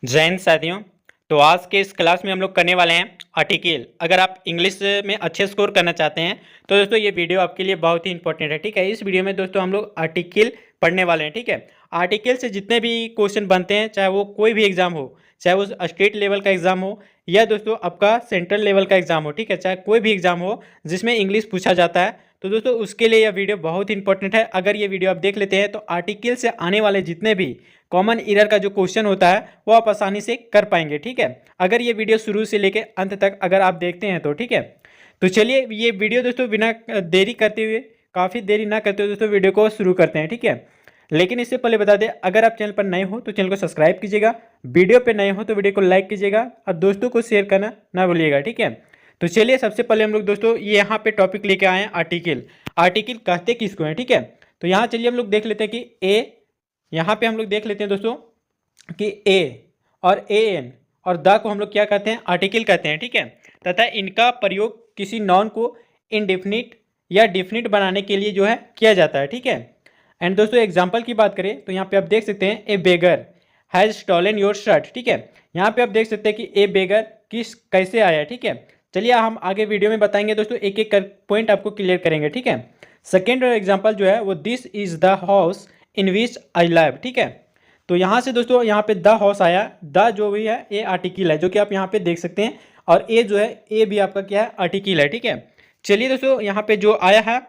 जय हिंद साथियों। तो आज के इस क्लास में हम लोग करने वाले हैं आर्टिकल। अगर आप इंग्लिश में अच्छे स्कोर करना चाहते हैं तो दोस्तों ये वीडियो आपके लिए बहुत ही इंपॉर्टेंट है। ठीक है, इस वीडियो में दोस्तों हम लोग आर्टिकल पढ़ने वाले हैं। ठीक है, आर्टिकल से जितने भी क्वेश्चन बनते हैं, चाहे वो कोई भी एग्जाम हो, चाहे वो स्टेट लेवल का एग्जाम हो या दोस्तों आपका सेंट्रल लेवल का एग्जाम हो, ठीक है, चाहे कोई भी एग्जाम हो जिसमें इंग्लिश पूछा जाता है, तो दोस्तों उसके लिए यह वीडियो बहुत इंपॉर्टेंट है। अगर ये वीडियो आप देख लेते हैं तो आर्टिकल से आने वाले जितने भी कॉमन एरर का जो क्वेश्चन होता है वो आप आसानी से कर पाएंगे। ठीक है, अगर ये वीडियो शुरू से लेकर अंत तक अगर आप देखते हैं तो ठीक है। तो चलिए ये वीडियो दोस्तों बिना देरी करते हुए, काफ़ी देरी ना करते हुए दोस्तों वीडियो को शुरू करते हैं। ठीक है, लेकिन इससे पहले बता दें, अगर आप चैनल पर नए हो तो चैनल को सब्सक्राइब कीजिएगा, वीडियो पे नए हो तो वीडियो को लाइक कीजिएगा और दोस्तों को शेयर करना ना भूलिएगा। ठीक है, तो चलिए सबसे पहले हम लोग दोस्तों ये यहाँ पे टॉपिक लेके आए हैं आर्टिकल। आर्टिकल कहते किसको हैं? ठीक है, तो यहाँ चलिए हम लोग देख लेते हैं कि ए, यहाँ पे हम लोग देख लेते हैं दोस्तों कि ए और ए एन और द को हम लोग क्या कहते हैं? आर्टिकल कहते हैं। ठीक है, तथा इनका प्रयोग किसी नॉन को इनडेफिनिट या डेफिनिट बनाने के लिए जो है किया जाता है। ठीक है, एंड दोस्तों एग्जाम्पल की बात करें तो यहाँ पे आप देख सकते हैं ए बेगर हैज़ स्टॉलन योर शर्ट। ठीक है, यहाँ पे आप देख सकते हैं कि ए बेगर किस कैसे आया है। ठीक है, चलिए हम आगे वीडियो में बताएंगे दोस्तों, एक एक पॉइंट आपको क्लियर करेंगे। ठीक है, सेकेंड एग्जाम्पल जो है वो this is the house in which I live. ठीक है, तो यहाँ से दोस्तों यहाँ पे द हाउस आया, द जो भी है ए आर्टिकल है जो कि आप यहाँ पे देख सकते हैं, और ए जो है ए भी आपका क्या है? आर्टिकल है। ठीक है, चलिए दोस्तों यहाँ पे जो आया है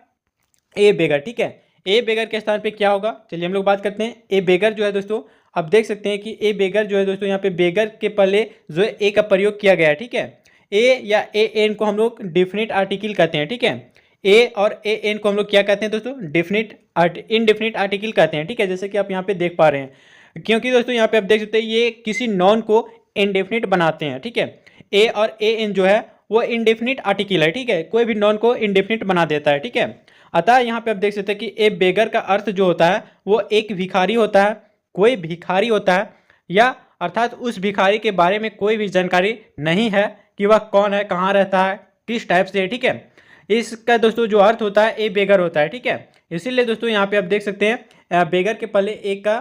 ए बेगर। ठीक है, ए बेगर के स्थान पे क्या होगा? चलिए हम लोग बात करते हैं। ए बेगर जो है दोस्तों आप देख सकते हैं कि ए बेगर जो है दोस्तों यहाँ पे बेगर के पहले जो है ए का प्रयोग किया गया है। ठीक है, ए या ए एन को हम लोग डेफिनेट आर्टिकल कहते हैं। ठीक है, ए और ए एन को हम लोग क्या कहते हैं दोस्तों? इनडेफिनिट आर्टिकल कहते हैं। ठीक है, जैसे कि आप यहाँ पे देख पा रहे हैं, क्योंकि दोस्तों यहाँ पे आप देख सकते हैं ये किसी नॉन को इनडेफिनिट बनाते हैं। ठीक है, ए और ए एन जो है वो इनडेफिनिट आर्टिकल है। ठीक है, कोई भी नॉन को इनडेफिनिट बना देता है। ठीक है, अतः यहाँ पे आप देख सकते हैं कि ए बेगर का अर्थ जो होता है वो एक भिखारी होता है, कोई भिखारी होता है, या अर्थात उस भिखारी के बारे में कोई भी जानकारी नहीं है कि वह कौन है, कहाँ रहता है, किस टाइप से है। ठीक है, इसका दोस्तों जो अर्थ होता है ए बेगर होता है। ठीक है, इसीलिए दोस्तों यहाँ पे आप देख सकते हैं बेगर के पहले ए का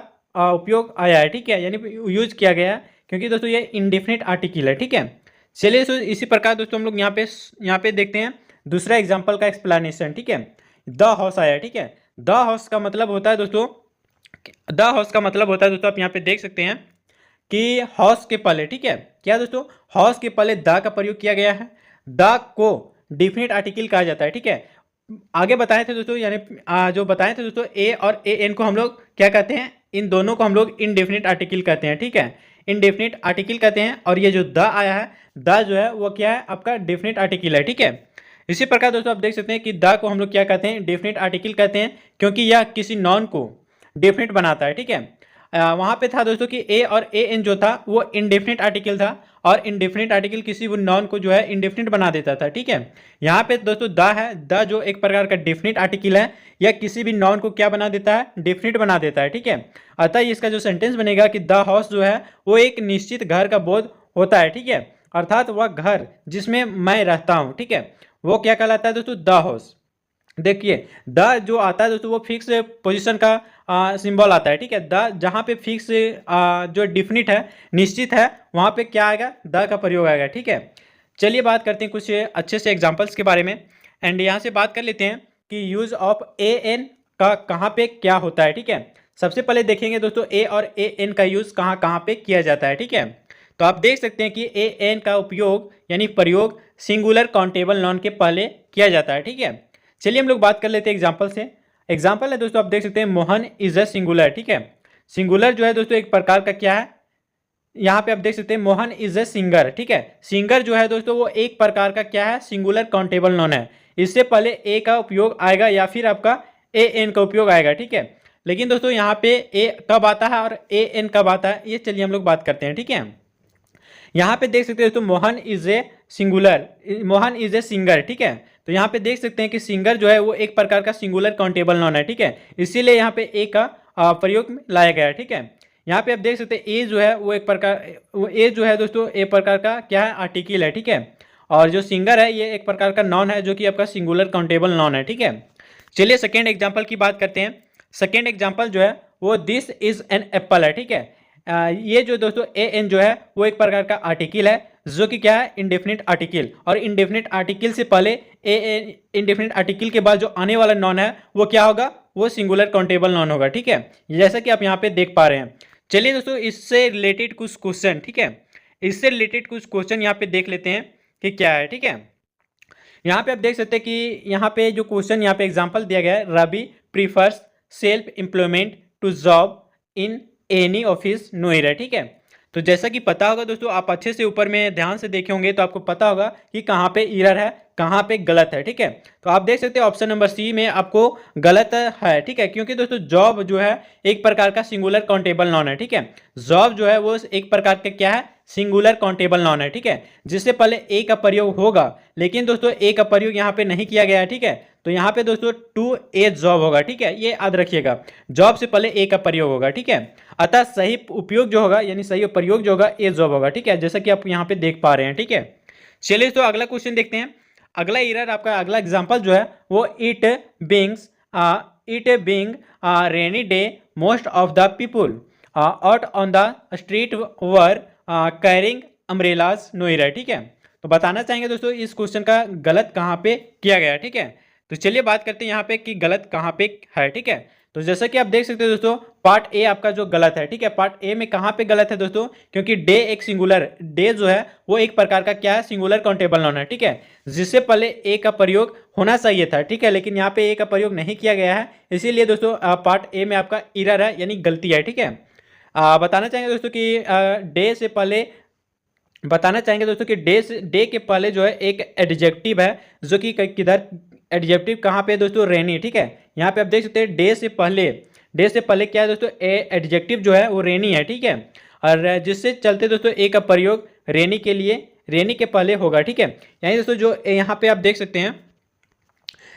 उपयोग आया है। ठीक है, यानी यूज किया गया है, क्योंकि दोस्तों ये इंडेफिनिट आर्टिकल है। ठीक है, चलिए इसी प्रकार दोस्तों हम लोग यहाँ पे देखते हैं दूसरा एग्जाम्पल का एक्सप्लेनेशन। ठीक है, द हाउस आया। ठीक है, द हाउस का मतलब होता है दोस्तों, द हाउस का मतलब होता है दोस्तों आप यहाँ पे देख सकते हैं कि हाउस के पहले, ठीक है, क्या दोस्तों? हाउस के पहले द का प्रयोग किया गया है। द को डेफिनेट आर्टिकल कहा जाता है। ठीक है, आगे बताए थे दोस्तों, यानी जो बताए थे दोस्तों ए और ए एन को हम लोग क्या कहते हैं? इन दोनों को हम लोग इनडेफिनिट आर्टिकल कहते हैं। ठीक है, इनडेफिनिट आर्टिकल कहते हैं, और ये जो द आया है, द जो है वो क्या है? आपका डेफिनेट आर्टिकल है। ठीक है, इसी प्रकार दोस्तों आप देख सकते हैं कि द को हम लोग क्या कहते हैं? डेफिनेट आर्टिकल कहते हैं, क्योंकि यह किसी नॉन को डेफिनेट बनाता है। ठीक है, वहाँ पे था दोस्तों कि ए और ए एन जो था वो इनडेफिनिट आर्टिकल था, और इनडेफिनिट आर्टिकल किसी भी नॉन को जो है इनडेफिनिट बना देता था। ठीक है, यहाँ पे दोस्तों द है, द जो एक प्रकार का डेफिनिट आर्टिकल है, या किसी भी नॉन को क्या बना देता है? डेफिनिट बना देता है। ठीक है, अतः इसका जो सेंटेंस बनेगा कि द हाउस जो है वो एक निश्चित घर का बोध होता है। ठीक है, अर्थात वह घर जिसमें मैं रहता हूँ, ठीक है, वो क्या कहलाता है दोस्तों? The house. देखिए द जो आता है दोस्तों वो फिक्स पोजीशन का सिंबल आता है। ठीक है, द जहाँ पे फिक्स जो डिफिनिट है, निश्चित है, वहाँ पे क्या आएगा? द का प्रयोग आएगा। ठीक है, चलिए बात करते हैं कुछ अच्छे से एग्जांपल्स के बारे में, एंड यहाँ से बात कर लेते हैं कि यूज़ ऑफ ए एन का कहाँ पे क्या होता है। ठीक है, सबसे पहले देखेंगे दोस्तों ए और ए एन का यूज़ कहाँ कहाँ पे किया जाता है। ठीक है, तो आप देख सकते हैं कि ए एन का उपयोग यानी प्रयोग सिंगुलर काउंटेबल नॉन के पहले किया जाता है। ठीक है, चलिए हम लोग बात कर लेते हैं एग्जाम्पल से। एग्जाम्पल है दोस्तों आप देख सकते हैं मोहन इज अ सिंगुलर। ठीक है, सिंगुलर जो है दोस्तों एक प्रकार का क्या है? यहाँ पे आप देख सकते हैं मोहन इज अ सिंगर। ठीक है, सिंगर जो है दोस्तों वो एक प्रकार का क्या है? सिंगुलर काउंटेबल नॉन है। इससे पहले ए का उपयोग आएगा या फिर आपका ए एन का उपयोग आएगा। ठीक है, लेकिन दोस्तों यहाँ पे ए कब आता है और ए एन कब आता है, ये चलिए हम लोग बात करते हैं। ठीक है, यहाँ पे देख सकते हैं दोस्तों Mohan is a singular, Mohan is a singer. ठीक है, तो यहाँ पे देख सकते हैं कि सिंगर जो है वो एक प्रकार का सिंगुलर काउंटेबल नॉन है। ठीक है, इसीलिए यहाँ पे ए का प्रयोग में लाया गया है। ठीक है, यहाँ पे आप देख सकते हैं ए जो है वो एक प्रकार, वो ए जो है दोस्तों एक प्रकार का क्या है? आर्टिकल है। ठीक है, और जो सिंगर है ये एक प्रकार का नॉन है जो कि आपका सिंगुलर काउंटेबल नॉन है। ठीक है, चलिए सेकेंड एग्जाम्पल की बात करते हैं। सेकेंड एग्जाम्पल जो है वो दिस इज एन एप्पल है। ठीक है, ये जो दोस्तों ए एन जो है वो एक प्रकार का आर्टिकल है जो कि क्या है, इंडेफिनिट आर्टिकल। और इंडेफिनिट आर्टिकल से पहले ए एन, इंडेफिनिट आर्टिकल के बाद जो आने वाला नॉन है वो क्या होगा, वो सिंगुलर काउंटेबल नॉन होगा। ठीक है, जैसा कि आप यहाँ पे देख पा रहे हैं। चलिए दोस्तों, इससे रिलेटेड कुछ क्वेश्चन, ठीक है, इससे रिलेटेड कुछ क्वेश्चन यहाँ पे देख लेते हैं कि क्या है। ठीक है, यहाँ पे आप देख सकते हैं कि यहाँ पे जो क्वेश्चन यहाँ पे एग्जांपल दिया गया है, Ravi prefers self employment to job in any office no error. ठीक है, तो जैसा कि पता होगा दोस्तों, आप अच्छे से ऊपर में ध्यान से देखे होंगे तो आपको पता होगा कि कहाँ पे एरर है, कहाँ पे गलत है। ठीक है, तो आप देख सकते हैं ऑप्शन नंबर सी में आपको गलत है। ठीक है, क्योंकि दोस्तों जॉब जो है एक प्रकार का सिंगुलर काउंटेबल नॉन है। ठीक है, जॉब जो है वो एक प्रकार का क्या है, सिंगुलर काउंटेबल नॉन है। ठीक है, जिससे पहले ए का प्रयोग होगा, लेकिन दोस्तों ए का प्रयोग यहाँ पे नहीं किया गया है। ठीक है, तो यहाँ पे दोस्तों टू ए जॉब होगा। ठीक है, ये याद रखिएगा, जॉब से पहले ए का प्रयोग होगा। ठीक है, अतः सही उपयोग जो होगा यानी सही प्रयोग जो होगा ए जॉब होगा। ठीक है, जैसा कि आप यहाँ पे देख पा रहे हैं। ठीक है, चलिए तो अगला क्वेश्चन देखते हैं। अगला एरर आपका अगला एग्जांपल जो है वो it being rainy day most of the people out on the street were carrying umbrellas no error. ठीक है, तो बताना चाहेंगे दोस्तों इस क्वेश्चन का गलत कहाँ पे किया गया। ठीक है, तो चलिए बात करते हैं यहाँ पे कि गलत कहाँ पे है। ठीक है, तो जैसा कि आप देख सकते हो दोस्तों, पार्ट ए आपका जो गलत है। ठीक है, पार्ट ए में कहाँ पे गलत है दोस्तों, क्योंकि डे एक सिंगुलर, डे जो है वो एक प्रकार का क्या है, सिंगुलर काउंटेबल नॉन है। ठीक है, जिससे पहले ए का प्रयोग होना चाहिए था। ठीक है, लेकिन यहाँ पे ए का प्रयोग नहीं किया गया है, इसीलिए दोस्तों पार्ट ए में आपका एरर है यानी गलती है। ठीक है, बताना चाहेंगे दोस्तों कि डे से पहले, बताना चाहेंगे दोस्तों कि डे के पहले जो है एक एडजेक्टिव है जो कि किधर, एडजेक्टिव कहाँ पे दोस्तों, रेनी। ठीक है, यहाँ पे आप देख सकते हैं डे से पहले क्या है दोस्तों, एडजेक्टिव जो है वो रेनी है। ठीक है, और जिससे चलते दोस्तों ए का प्रयोग रेनी के लिए, रेनी के पहले होगा। ठीक है, यानी दोस्तों जो यहाँ पे आप देख सकते हैं,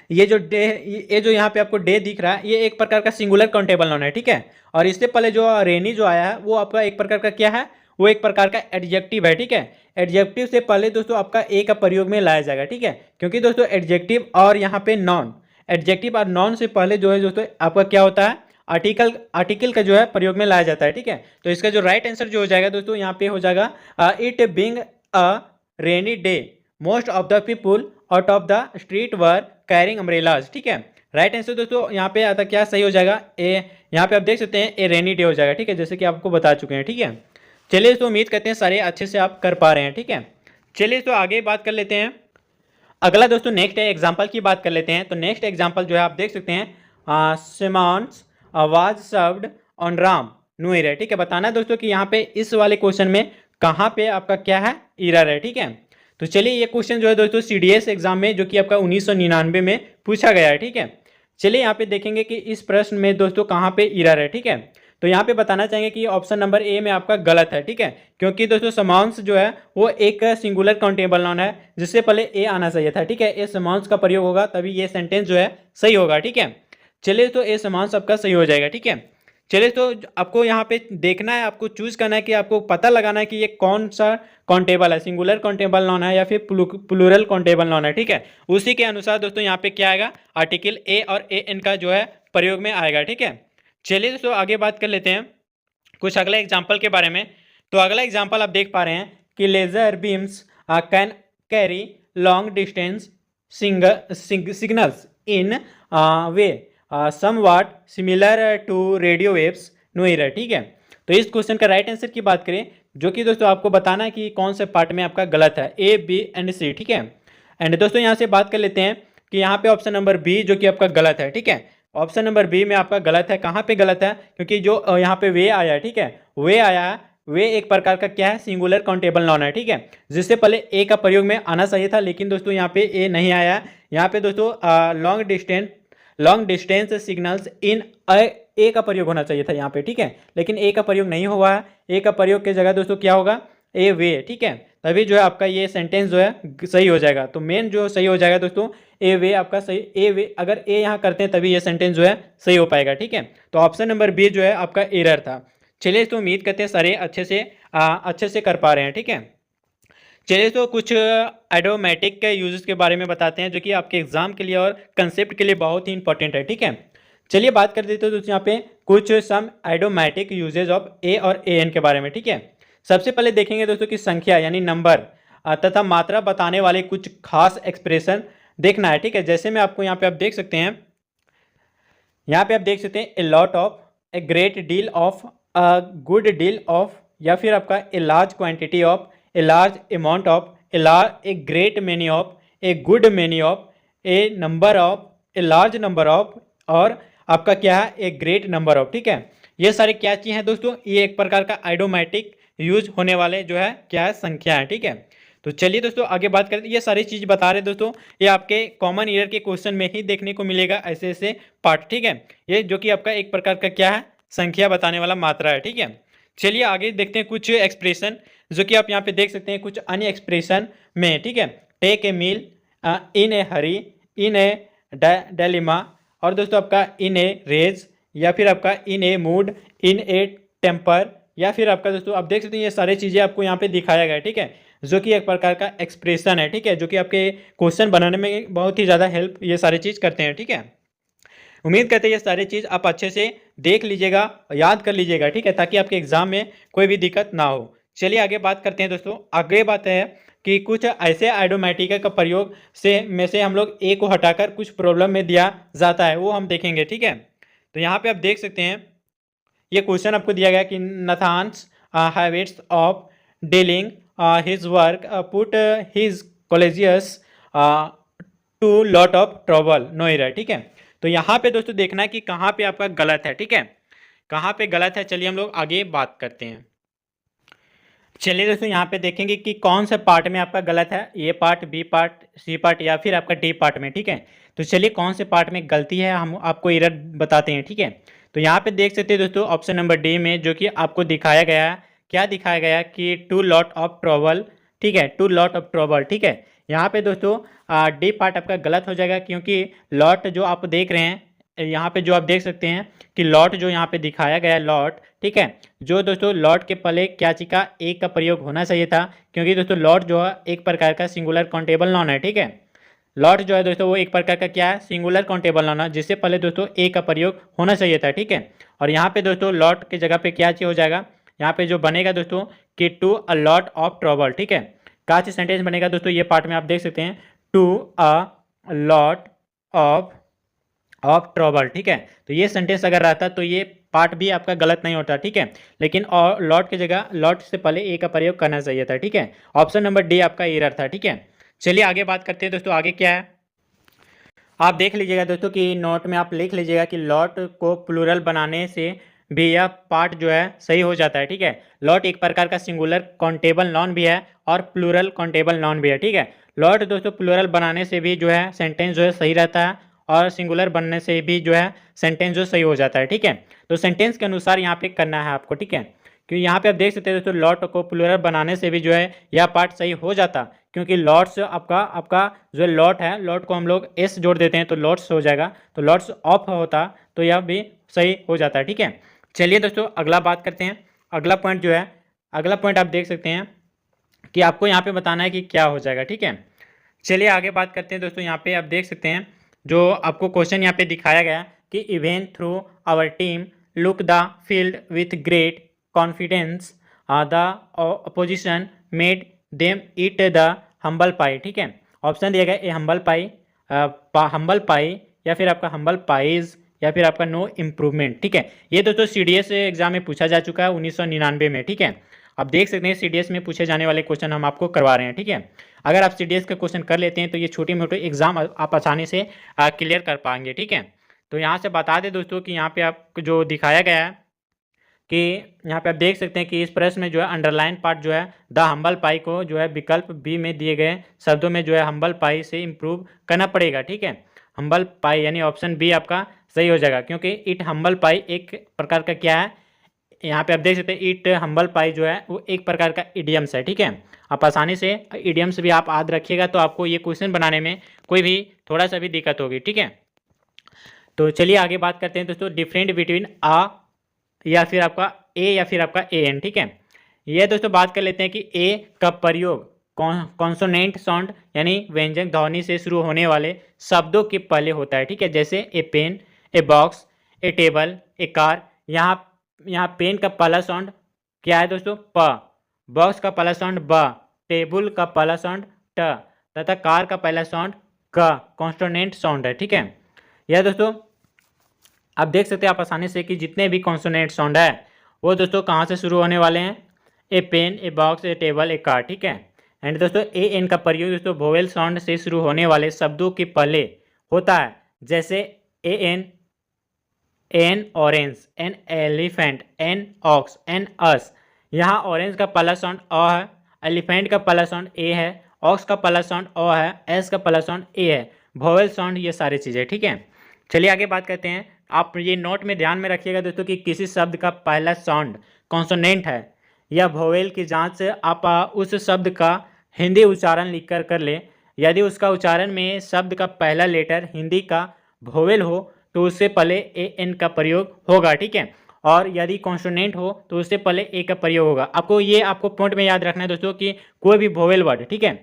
ये जो डे, ये जो यहाँ पे आपको डे दिख रहा है, ये एक प्रकार का सिंगुलर काउंटेबल नॉन है। ठीक है, और इससे पहले जो रेनी जो आया है वो आपका एक प्रकार का क्या है, वो एक प्रकार का एडजेक्टिव है। ठीक है, एडजेक्टिव से पहले दोस्तों आपका ए का प्रयोग में लाया जाएगा। ठीक है, क्योंकि दोस्तों एडजेक्टिव और यहाँ पे नॉन, एडजेक्टिव और नॉन से पहले जो है दोस्तों आपका क्या होता है, आर्टिकल का जो है प्रयोग में लाया जाता है। ठीक है, तो इसका जो राइट आंसर जो हो जाएगा दोस्तों यहाँ पे हो जाएगा it being a rainy day most of the people out of the street were carrying umbrellas. ठीक है, राइट आंसर दोस्तों यहाँ पे आता क्या सही हो जाएगा, ए, यहाँ पे आप देख सकते हैं ए रेनी डे हो जाएगा। ठीक है, जैसे कि आपको बता चुके हैं। ठीक है, चलिए तो उम्मीद करते हैं सारे अच्छे से आप कर पा रहे हैं। ठीक है, चलिए तो आगे बात कर लेते हैं। अगला दोस्तों नेक्स्ट एग्जांपल की बात कर लेते हैं। तो नेक्स्ट एग्जांपल जो है आप देख सकते हैं, summons was served on Ram no error. ठीक है, बताना है दोस्तों कि यहाँ पे इस वाले क्वेश्चन में कहाँ पे आपका क्या है, एरर है। ठीक है, तो चलिए ये क्वेश्चन जो है दोस्तों सीडीएस एग्जाम में जो कि आपका 1999 में पूछा गया है। ठीक है, चलिए यहाँ पे देखेंगे कि इस प्रश्न में दोस्तों कहाँ पे एरर है। ठीक है, तो यहाँ पे बताना चाहेंगे कि ऑप्शन नंबर ए में आपका गलत है। ठीक है, क्योंकि दोस्तों समांस जो है वो एक सिंगुलर काउंटेबल नॉन है, जिससे पहले ए आना चाहिए था। ठीक है, ए समांस का प्रयोग होगा तभी ये सेंटेंस जो है सही होगा। ठीक है, चलिए तो ए समांस आपका सही हो जाएगा। ठीक है, चलिए तो आपको यहाँ पे देखना है, आपको चूज करना है कि आपको पता लगाना है कि ये कौन सा काउंटेबल है, सिंगुलर काउंटेबल नॉन है या फिर प्लूरल काउंटेबल नॉन है। ठीक है, उसी के अनुसार दोस्तों यहाँ पे क्या आएगा, आर्टिकल ए और ए एन का जो है प्रयोग में आएगा। ठीक है, चलिए दोस्तों आगे बात कर लेते हैं कुछ अगले एग्जाम्पल के बारे में। तो अगला एग्जाम्पल आप देख पा रहे हैं कि laser beams can carry long distance signals in way somewhat similar to radio waves no error. ठीक है, तो इस क्वेश्चन का राइट आंसर की बात करें, जो कि दोस्तों आपको बताना है कि कौन से पार्ट में आपका गलत है, ए बी एंड सी। ठीक है, एंड दोस्तों यहाँ से बात कर लेते हैं कि यहाँ पे ऑप्शन नंबर बी जो कि आपका गलत है। ठीक है, ऑप्शन नंबर बी में आपका गलत है। कहाँ पे गलत है, क्योंकि जो यहाँ पे वे आया है, ठीक है, वे आया है, वे एक प्रकार का क्या है, सिंगुलर काउंटेबल नॉन है। ठीक है, जिससे पहले ए का प्रयोग में आना चाहिए था, लेकिन दोस्तों यहाँ पे ए नहीं आया। यहाँ पे दोस्तों लॉन्ग डिस्टेंस सिग्नल्स इन ए का प्रयोग होना चाहिए था यहाँ पे। ठीक है, लेकिन ए का प्रयोग नहीं हुआ है, ए का प्रयोग की जगह दोस्तों क्या होगा, ए वे। ठीक है, तभी जो है आपका ये सेंटेंस जो है सही हो जाएगा। तो मेन जो सही हो जाएगा दोस्तों ए वे आपका सही, ए वे अगर ए यहाँ करते हैं तभी ये सेंटेंस जो है सही हो पाएगा। ठीक है, तो ऑप्शन नंबर बी जो है आपका एरर था। चलिए तो उम्मीद करते हैं सारे अच्छे से कर पा रहे हैं। ठीक है, चलिए तो कुछ एडोमेटिक के यूजेस के बारे में बताते हैं जो कि आपके एग्जाम के लिए और कंसेप्ट के लिए बहुत ही इंपॉर्टेंट है। ठीक है, चलिए बात कर देते हैं दोस्तों यहाँ पे कुछ सम आइडोमैटिक यूजेज ऑफ ए और ए एन के बारे में। ठीक है, सबसे पहले देखेंगे दोस्तों कि संख्या यानी नंबर तथा मात्रा बताने वाले कुछ खास एक्सप्रेशन देखना है। ठीक है, जैसे मैं आपको यहाँ पे आप देख सकते हैं, यहाँ पे आप देख सकते हैं a lot of, a great deal of, a good deal of, या फिर आपका a large quantity of, a large amount of, a great many of, a good many of, A number of, a large number of, और आपका क्या है a great number of. ठीक है, ये सारे क्या चीज़ हैं दोस्तों, ये एक प्रकार का आइडोमैटिक यूज होने वाले जो है क्या है संख्या है। ठीक है, तो चलिए दोस्तों आगे बात करते हैं। ये सारी चीज़ बता रहे दोस्तों, ये आपके कॉमन ईयर के क्वेश्चन में ही देखने को मिलेगा ऐसे ऐसे पार्ट। ठीक है, ये जो कि आपका एक प्रकार का क्या है संख्या बताने वाला मात्रा है। ठीक है, चलिए आगे देखते हैं कुछ एक्सप्रेशन जो कि आप यहाँ पे देख सकते हैं कुछ अन्य एक्सप्रेशन में। ठीक है, take a meal, in A Hari, in A dilemma, और दोस्तों आपका इन ए रेज, या फिर आपका इन ए मूड, इन ए टेम्पर, या फिर आपका दोस्तों आप देख सकते हैं ये सारी चीज़ें आपको यहाँ पे दिखाया गया है। ठीक है, जो कि एक प्रकार का एक्सप्रेशन है। ठीक है, जो कि आपके क्वेश्चन बनाने में बहुत ही ज़्यादा हेल्प ये सारी चीज़ करते हैं। ठीक है, उम्मीद करते हैं ये सारी चीज़ आप अच्छे से देख लीजिएगा, याद कर लीजिएगा। ठीक है, ताकि आपके एग्जाम में कोई भी दिक्कत ना हो। चलिए आगे बात करते हैं दोस्तों। आगे बात है कि कुछ ऐसे आइडोमेटिका का प्रयोग से हम लोग ए को हटाकर कुछ प्रॉब्लम में दिया जाता है, वो हम देखेंगे। ठीक है, तो यहाँ पे आप देख सकते हैं ये क्वेश्चन आपको दिया गया कि Nathan's habits of dealing his work put his colleagues to lot of trouble no error. ठीक है, तो यहाँ पे दोस्तों देखना है कि कहाँ पे आपका गलत है। ठीक है, कहाँ पे गलत है, चलिए हम लोग आगे बात करते हैं। चलिए दोस्तों यहाँ पे देखेंगे कि कौन से पार्ट में आपका गलत है, A part, B part, C part, या फिर आपका डी पार्ट में। ठीक है, तो चलिए कौन से पार्ट में गलती है हम आपको एरर बताते हैं। ठीक है, तो यहाँ पे देख सकते हैं दोस्तों ऑप्शन नंबर डी में, जो कि आपको दिखाया गया है, क्या दिखाया गया कि टू लॉट ऑफ ट्रबल। ठीक है, टू लॉट ऑफ ट्रबल। ठीक है, यहाँ पे दोस्तों डी पार्ट आपका गलत हो जाएगा, क्योंकि लॉट जो आप देख रहे हैं यहाँ पे, जो आप देख सकते हैं कि लॉट जो यहाँ पे दिखाया गया है लॉट, ठीक है, जो दोस्तों लॉट के पहले क्या चीज का एक का प्रयोग होना चाहिए था, क्योंकि दोस्तों लॉट जो है एक प्रकार का सिंगुलर काउंटेबल नॉन है। ठीक है, लॉट जो है दोस्तों वो एक प्रकार का क्या है सिंगुलर काउंटेबल नॉन है, जिससे पहले दोस्तों ए का प्रयोग होना चाहिए था। ठीक है, और यहाँ पे दोस्तों लॉट की जगह पे क्या चीज हो जाएगा, यहाँ पे जो बनेगा दोस्तों कि to a lot of trouble. ठीक है, क्या चीज सेंटेंस बनेगा दोस्तों, ये पार्ट में आप देख सकते हैं to a lot of trouble. ठीक है, तो ये सेंटेंस अगर रहता तो ये पार्ट भी आपका गलत नहीं होता। ठीक है, लेकिन और लॉट की जगह लॉट से पहले ए का प्रयोग करना चाहिए था। ठीक है, ऑप्शन नंबर डी आपका एरर था। ठीक है, चलिए आगे बात करते हैं दोस्तों। आगे क्या है आप देख लीजिएगा दोस्तों कि नोट में आप लिख लीजिएगा कि लॉट को प्लूरल बनाने से भी यह पार्ट जो है सही हो जाता है। ठीक है, लॉट एक प्रकार का सिंगुलर काउंटेबल नॉन भी है और प्लूरल काउंटेबल नॉन भी है। ठीक है, लॉट दोस्तों प्लूरल बनाने से भी जो है सेंटेंस जो है सही रहता है, और सिंगुलर बनने से भी जो है सेंटेंस जो सही हो जाता है। ठीक है, तो सेंटेंस के अनुसार यहाँ पे करना है आपको। ठीक है, क्योंकि यहाँ पे आप देख सकते हैं दोस्तों लॉट को प्लूरल बनाने से भी जो है यह पार्ट सही हो जाता, क्योंकि लॉट्स आपका जो लॉट है, लॉट को हम लोग एस जोड़ देते हैं तो लॉट्स हो जाएगा, तो लॉट्स ऑफ होता तो यह भी सही हो जाता है। ठीक है, चलिए दोस्तों अगला बात करते हैं। अगला पॉइंट जो है, अगला पॉइंट आप देख सकते हैं कि आपको यहाँ पे बताना है कि क्या हो जाएगा। ठीक है, चलिए आगे बात करते हैं दोस्तों। यहाँ पे आप देख सकते हैं जो आपको क्वेश्चन यहाँ पे दिखाया गया कि even through our team look the field with great confidence the opposition made them eat the humble pie. ठीक है, ऑप्शन दिया गया ए हम्बल पाई, या फिर आपका हम्बल पाइज, या फिर आपका नो इम्प्रूवमेंट। ठीक है, ये दोस्तों सीडीएस एग्जाम में पूछा जा चुका है 1999 में। ठीक है, आप देख सकते हैं सीडीएस में पूछे जाने वाले क्वेश्चन हम आपको करवा रहे हैं। ठीक है, अगर आप सीडीएस का क्वेश्चन कर लेते हैं तो ये छोटी मोटी एग्जाम आप आसानी से क्लियर कर पाएंगे। ठीक है, तो यहाँ से बता दें दोस्तों कि यहाँ पे आपको जो दिखाया गया है कि यहाँ पे आप देख सकते हैं कि इस प्रश्न में जो है अंडरलाइन पार्ट जो है द हम्बल पाई को जो है विकल्प बी में दिए गए शब्दों में जो है हम्बल पाई से इम्प्रूव करना पड़ेगा। ठीक है, हम्बल पाई यानी ऑप्शन बी आपका सही हो जाएगा, क्योंकि इट हम्बल पाई एक प्रकार का क्या है, यहाँ पे आप देख सकते हैं इट हम्बल पाई जो है वो एक प्रकार का इडियम्स है। ठीक है, आप आसानी से इडियम्स भी आप याद रखिएगा तो आपको ये क्वेश्चन बनाने में कोई भी थोड़ा सा भी दिक्कत होगी। ठीक है, तो चलिए आगे बात करते हैं दोस्तों डिफरेंट बिटवीन आ या फिर आपका ए या फिर आपका ए एन। ठीक है, ये दोस्तों बात कर लेते हैं कि ए का प्रयोग कॉन्सोनेंट साउंड यानी व्यंजक ध्वनि से शुरू होने वाले शब्दों के पहले होता है। ठीक है, जैसे a pen, a box, a table, a car, यहाँ यहाँ पेन का पहला साउंड क्या है दोस्तों, प। बॉक्स का पहला साउंड ब। टेबल का पहला साउंड ट। तथा कार का पहला साउंड क। कॉन्सोनेंट साउंड है, ठीक है। यह दोस्तों आप देख सकते हैं आप आसानी से कि जितने भी कॉन्सोनेंट साउंड है वो दोस्तों कहाँ से शुरू होने वाले हैं, a pen, a box, a table, a car, ठीक है। एंड दोस्तों ए एन का प्रयोग दोस्तों वोवेल साउंड से शुरू होने वाले शब्दों के पहले होता है, जैसे a an, an orange, an elephant, an ox, an us. यहाँ ऑरेंज का पहला साउंड अ है, एलिफेंट का पहला साउंड ए है, ऑक्स का पहला साउंड अ है, एस का पहला साउंड ए है, वोवेल साउंड, ये सारी चीज़ें, ठीक है। चलिए आगे बात करते हैं। आप ये नोट में ध्यान में रखिएगा दोस्तों कि किसी शब्द का पहला साउंड कॉन्सोनेंट है या वोवेल की जांच से आप उस शब्द का हिंदी उच्चारण लिख कर ले। यदि उसका उच्चारण में शब्द का पहला लेटर हिंदी का वोवेल हो तो उससे पहले ए एन का प्रयोग होगा, ठीक है। और यदि कॉन्सोनेंट हो तो उससे पहले ए का प्रयोग होगा। आपको पॉइंट में याद रखना है दोस्तों कि कोई भी वोवेल वर्ड, ठीक है,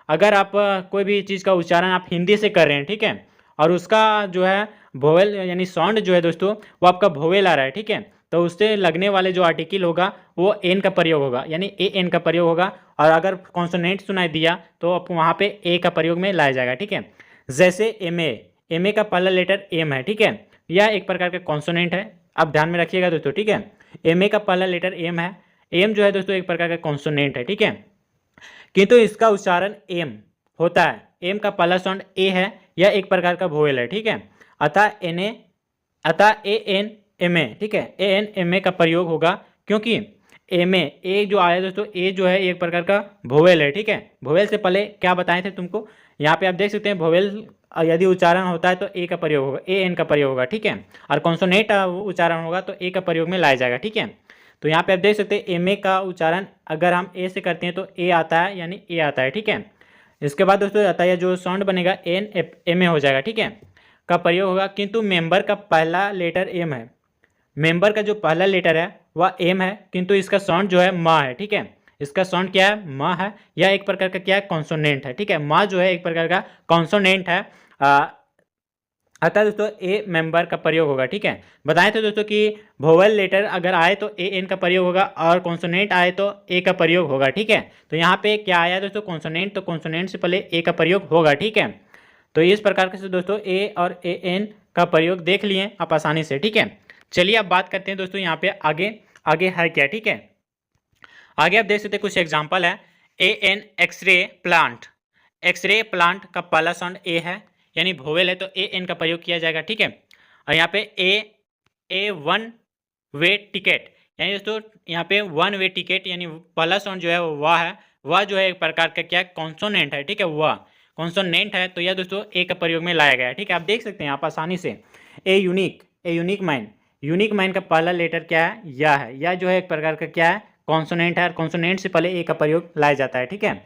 अगर आप कोई भी चीज़ का उच्चारण आप हिंदी से कर रहे हैं, ठीक है, और उसका जो है वोवेल यानी साउंड जो है दोस्तों वो आपका वोवेल आ रहा है, ठीक है, तो उससे लगने वाले जो आर्टिकल होगा वो एन का प्रयोग होगा, यानी ए एन का प्रयोग होगा। और अगर कॉन्सोनेंट सुनाई दिया तो आपको वहाँ पे ए का प्रयोग में लाया जाएगा, ठीक है। जैसे एम ए का पहला लेटर एम है, ठीक है, यह एक प्रकार का कॉन्सोनेंट है, आप ध्यान में रखिएगा दोस्तों, ठीक है। एम ए का पहला लेटर एम है, एम जो है दोस्तों एक प्रकार का कॉन्सोनेंट है, ठीक है, किंतु इसका उच्चारण एम होता है। एम का पहला साउंड ए है, यह एक प्रकार का वोवेल है, ठीक है। अतः ए एन एम ए, ठीक है, ए एन एम ए का प्रयोग होगा, क्योंकि एम ए जो आया दोस्तों, ए जो है एक प्रकार का वोवेल है, ठीक है। वोवेल से पहले क्या बताए थे तुमको, यहाँ पे आप देख सकते हैं वोवेल यदि उच्चारण होता है तो ए का प्रयोग होगा, ए एन का प्रयोग होगा, ठीक है। और कॉन्सोनेंट उच्चारण होगा तो ए का प्रयोग में लाया जाएगा, ठीक है। तो यहाँ पे आप देख सकते हैं एम ए का उच्चारण अगर हम ए से करते हैं तो ए आता है, यानी ए आता है, ठीक है। इसके बाद दोस्तों आता है जो साउंड बनेगा एन एम ए हो जाएगा, ठीक है, का प्रयोग होगा। किंतु मेंबर का पहला लेटर एम है, मेंबर का जो पहला लेटर है वह एम है, किंतु इसका साउंड जो है मा है, ठीक है। इसका साउंड क्या है, मा है। यह एक प्रकार का क्या है, कॉन्सोनेंट है, ठीक है। मा जो है एक प्रकार का कॉन्सोनेंट है। अतः दोस्तों ए मेंबर का प्रयोग होगा, ठीक है। बताए थे दोस्तों कि वोवेल लेटर अगर आए तो ए एन का प्रयोग होगा और कॉन्सोनेंट आए तो ए का प्रयोग होगा, ठीक है। तो यहाँ पे क्या आया दोस्तों, कॉन्सोनेंट, तो कॉन्सोनेंट से पहले ए का प्रयोग होगा, ठीक है। तो इस प्रकार से दोस्तों ए और ए एन का प्रयोग देख लिए आप आसानी से, ठीक है। चलिए अब बात करते हैं दोस्तों यहाँ पे आगे आगे है क्या, ठीक है। आगे आप देख सकते हैं कुछ एग्जाम्पल है। A an x ray plant, x ray plant का पहला साउंड ए है, यानी वोवेल है, तो ए एन का प्रयोग किया जाएगा, ठीक है। और यहाँ पे ए वन वे टिकट, यानी दोस्तों यहाँ पे वन वे टिकट यानी पहला साउंड जो है वो वाह है, वह जो है एक प्रकार का क्या कॉन्सोनेंट है, ठीक है, वह कॉन्सोनेंट है, तो यह दोस्तों ए का प्रयोग में लाया गया है, ठीक है। आप देख सकते हैं आप आसानी से। A unique mine, unique mine का पहला लेटर क्या है, या है, या जो है एक प्रकार का क्या है, कॉन्सोनेंट है, और कॉन्सोनेंट से पहले ए का प्रयोग लाया जाता है, ठीक है।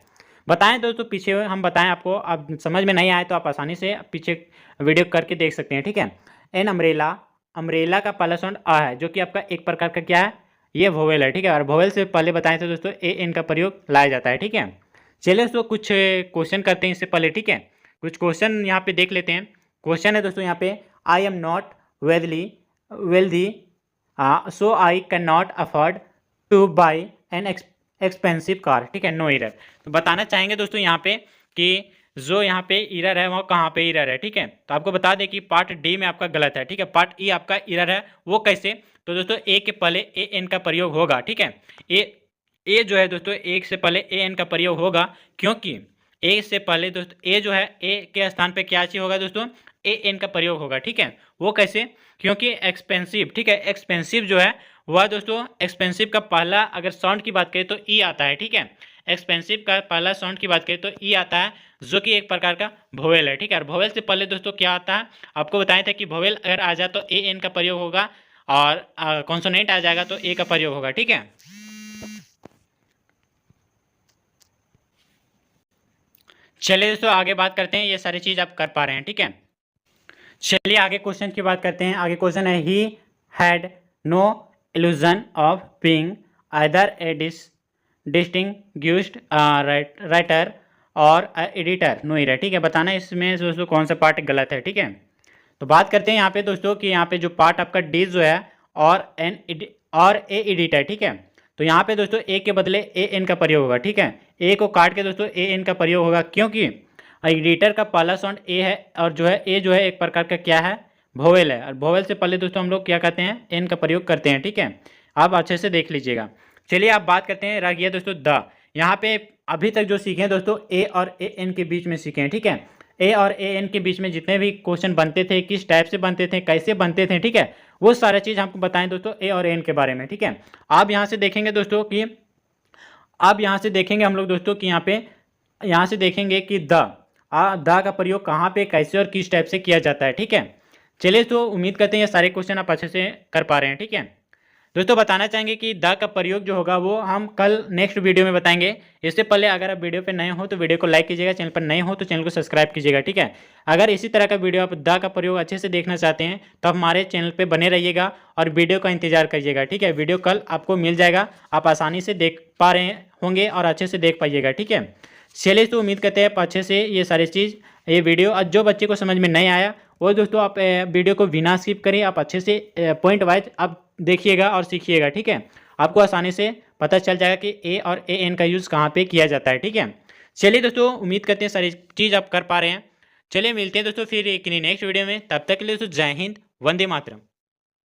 बताएं दोस्तों पीछे हम बताएं आपको, आप समझ में नहीं आए तो आप आसानी से पीछे वीडियो करके देख सकते हैं, ठीक है। एन अम्ब्रेला, अम्ब्रेला का पहला साउंड आ है, जो कि आपका एक प्रकार का क्या है, ये वोवेल है, ठीक है। और वोवेल से पहले बताए थे दोस्तों ए एन का प्रयोग लाया जाता है, ठीक है। चलिए दोस्तों कुछ क्वेश्चन करते हैं इससे पहले, ठीक है। कुछ क्वेश्चन यहाँ पे देख लेते हैं। क्वेश्चन है दोस्तों यहाँ पे, I am not wealthy so I can not afford two by an expensive car, ठीक है, नो एरर। तो बताना चाहेंगे दोस्तों यहाँ पे कि जो यहाँ पे एरर है वो कहाँ पे एरर है, ठीक है। तो आपको बता दें कि पार्ट डी में आपका गलत है, ठीक है। पार्ट ई आपका एरर है, वो कैसे, तो दोस्तों ए के पहले ए एन का प्रयोग होगा, ठीक है। ए जो है दोस्तों एक से पहले ए एन का प्रयोग होगा, क्योंकि ए से पहले दोस्तों ए जो है ए के स्थान पे क्या चीज होगा दोस्तों, ए एन का प्रयोग होगा, ठीक है। वो कैसे, क्योंकि एक्सपेंसिव, ठीक है, एक्सपेंसिव जो है वह दोस्तों एक्सपेंसिव का पहला अगर साउंड की बात करें तो ई आता है, ठीक है। एक्सपेंसिव का पहला साउंड की बात करें तो ई आता है, जो कि एक प्रकार का वोवेल है, ठीक है। और वोवेल से पहले दोस्तों क्या आता है, आपको बताया था कि वोवेल अगर आ जाए तो ए एन का प्रयोग होगा, और कॉन्सोनेंट आ जाएगा तो ए का प्रयोग होगा, ठीक है। चलिए दोस्तों आगे बात करते हैं, ये सारी चीज आप कर पा रहे हैं, ठीक है। चलिए आगे क्वेश्चन की बात करते हैं। आगे क्वेश्चन है, he had no illusion of being either a distinguished writer और एडिटर, नो एरर, ठीक है। बताना इसमें दोस्तों कौन सा पार्ट गलत है, ठीक है। तो बात करते हैं यहाँ पे दोस्तों कि यहाँ पे जो पार्ट आपका डी जो है और ए एडिटर, ठीक है। तो यहाँ पे दोस्तों ए के बदले ए एन का प्रयोग होगा, ठीक है। ए को काट के दोस्तों ए एन का प्रयोग होगा, क्योंकि एडिटर का पहला साउंड ए है और जो है ए जो है एक प्रकार का क्या है, वोवेल है, और वोवेल से पहले दोस्तों हम लोग क्या कहते हैं, एन का प्रयोग करते हैं, ठीक है। आप अच्छे से देख लीजिएगा। चलिए आप बात करते हैं, रह गया दोस्तों द। यहाँ पे अभी तक जो सीखे हैं दोस्तों ए और ए एन के बीच में सीखे हैं, ठीक है। ए और ए एन के बीच में जितने भी क्वेश्चन बनते थे, किस टाइप से बनते थे, कैसे बनते थे, ठीक है, वो सारा चीज़ हमको बताएं दोस्तों ए और एन के बारे में, ठीक है। आप यहाँ से देखेंगे दोस्तों कि अब यहाँ से देखेंगे हम लोग दोस्तों कि यहाँ से देखेंगे कि द का प्रयोग कहाँ पे, कैसे और किस टाइप से किया जाता है, ठीक है। चलिए तो उम्मीद करते हैं ये सारे क्वेश्चन आप अच्छे से कर पा रहे हैं, ठीक है। दोस्तों बताना चाहेंगे कि द का प्रयोग जो होगा वो हम कल नेक्स्ट वीडियो में बताएंगे। इससे पहले अगर आप वीडियो पे नए हो तो वीडियो को लाइक कीजिएगा, चैनल पर नए हो तो चैनल को सब्सक्राइब कीजिएगा, ठीक है। अगर इसी तरह का वीडियो आप द का प्रयोग अच्छे से देखना चाहते हैं तो हमारे चैनल पर बने रहिएगा और वीडियो का इंतजार करिएगा, ठीक है। वीडियो कल आपको मिल जाएगा, आप आसानी से देख पा रहे होंगे और अच्छे से देख पाइएगा, ठीक है। चलिए तो उम्मीद करते हैं आप अच्छे से ये सारी चीज़, ये वीडियो और जो बच्चे को समझ में नहीं आया वो दोस्तों आप वीडियो को बिना स्किप करिए, आप अच्छे से पॉइंट वाइज आप देखिएगा और सीखिएगा, ठीक है। आपको आसानी से पता चल जाएगा कि ए और ए एन का यूज़ कहाँ पे किया जाता है, ठीक है। चलिए दोस्तों उम्मीद करते हैं सारी चीज़ आप कर पा रहे हैं। चलिए मिलते हैं दोस्तों फिर एक नेक्स्ट वीडियो में, तब तक के लिए दोस्तों जय हिंद, वंदे मातरम।